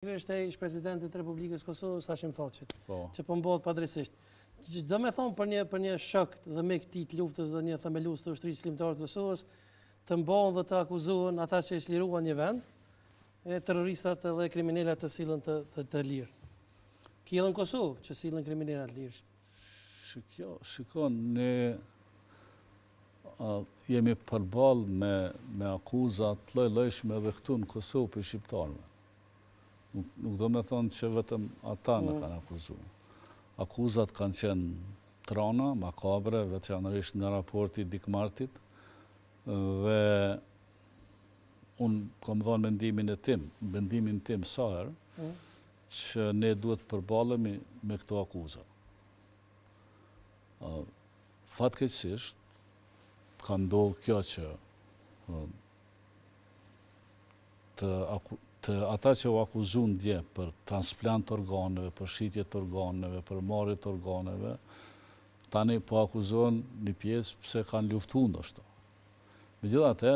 Është ai ish-presidentit Republikës Kosovës Hashim Thaçit, që po mbohet padrejtisht. Do me thonë për një shok dhe me këtij të luftës dhe një themelues të ushtrisë shqiptare të Kosovës, të mbohen dhe të akuzohen ata që çliruan një vend, terroristat dhe kriminalat të sillen të lirë. Ki edhe në Kosovë që sillen kriminalat të lirë. Shikon, ne jemi përballë me akuza të lloj-llojshme edhe këtu në Kosovë për shqiptarëve. Nuk do me thonë që vetëm ata në kanë akuzuar. Akuzat kanë qenë trona, makabre, veçanërisht nga raporti Dikmartit, dhe unë kam dhënë mendimin tim sa herë, që ne duhet përballemi me këto akuza. Fatkeqësisht, ka ndodhur kjo që ata që u akuzun dje për transplant organeve, për shitje të organeve, për marrje të organeve, tani po akuzohen një pjesë pse kanë luftuar ndoshta. Megjithatë,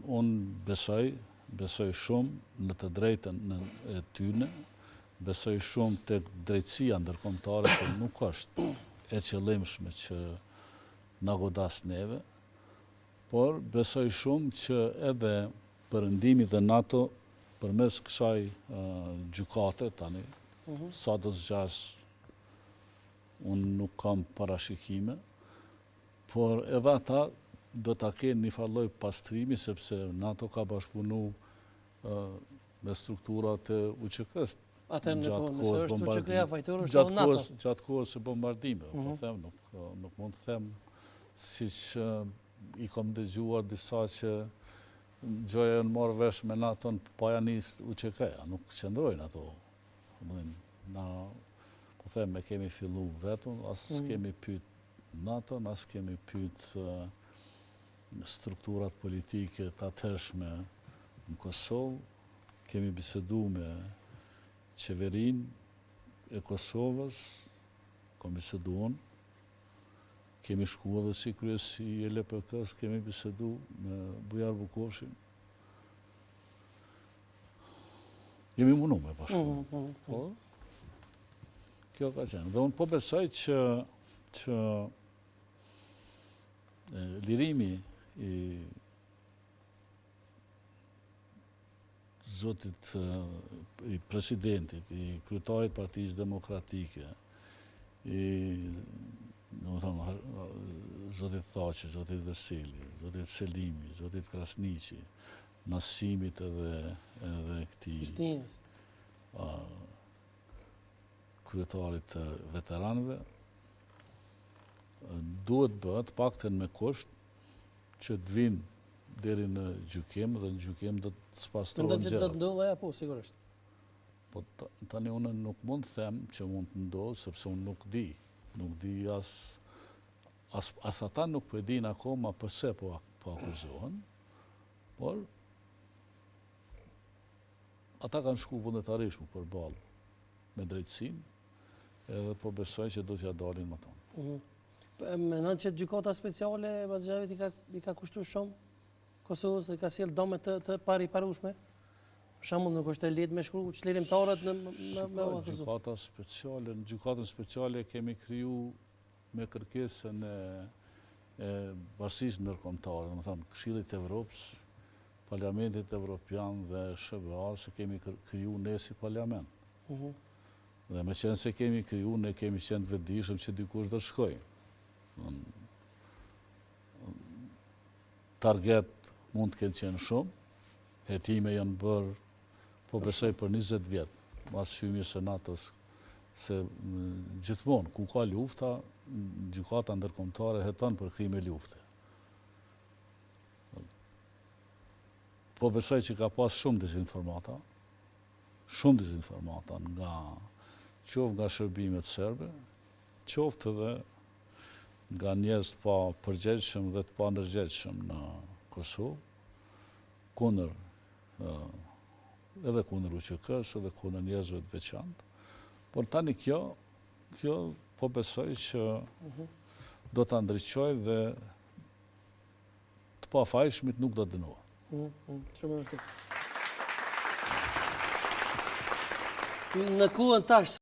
unë besoj shumë në të drejtën e tyre, besoj shumë tek drejtësia ndërkombëtare, që nuk është e qëllimshme që na godas neve, por besoj shumë që edhe Perëndimi dhe NATO përmes kësaj gjykate tani, sa do të zgjas, unë nuk kam parashikime, por edhe ata do ta kenë një farë lloj pastrimi, sepse NATO ka bashkëpunu me strukturat e UÇK-s. Gjatë kohës së bombardimeve, po them, nuk mund të them siç i kam dëgjuar disa që gjoja në marrë vesh me NATO-n paja nisë UÇK-ja, nuk qëndrojnë ato. Po them, me kemi fillu vetën, as kemi pyet NATO-n, as kemi pyet strukturat politike të atërshme në Kosovë, kemi bisedu me qeverin e Kosovës, kam bisedu unë, kemi shku edhe si kryesi i LPK-s, kemi bisedu me Bujar Bukoshin. Jemi munu me bashku. Kjo ka qenë. Dhe unë po besoj që lirimi i zotit, i presidentit, i kryetarit Partisë Demokratike, i zotit Thaçi, zotit Veseli, zotit Selimi, zotit Krasniqi, Nasimit edhe këtij kryetarit të veteranëve, duhet bëhet paktën me kusht që të vinë deri në gjykim dhe në gjykim do të spastrohen gjërat. Do të ndodhë apo sigurisht? Po tani unë nuk mund të them që mund të ndodhë, sepse unë nuk di. Nuk di as ata nuk po e din akoma përse po akuzohen, por ata kanë shku vullnetarisht përballë me drejtësinë, edhe po besoj që do t'ja dalin më tonë. Menon që gjykata speciale e Baxhavit i ka kushtuar shumë Kosovës dhe ka sjell dëme të pariparueshme? Për shembull, nuk është e lehtë me shkruaj çlirimtarët me akuzuar. Gjykata speciale, në gjykatën speciale kemi kriju me kërkesën e bashkisë ndërkombëtare, domethënë Këshillit të Evropës, Parlamentit Evropian dhe SBA, se kemi kriju ne si parlament. Dhe me qenë se kemi kriju, ne kemi qenë të vetëdijshëm që dikush do të shkojë. Target mund të kenë qenë shumë, hetime janë bërë, po besoj për 20 vjetë, mas hyrjes së NATO-s, se gjithmonë, ku ka lufta, gjykata ndërkombëtare heton për krime lufte. Po besoj që ka pas shumë dezinformata nga qoftë nga shërbimet serbe, qoftë edhe nga njerëz të pa përgjegjshëm dhe të pa ndërgjegjshëm në Kosovë, edhe kundër UÇK-s, edhe kundër njerëzve të veçantë. Por tani kjo po besoj që do ta ndriçojë dhe të pafajshmit nuk do dënohen. Shumë e vërtetë. Në kuën tash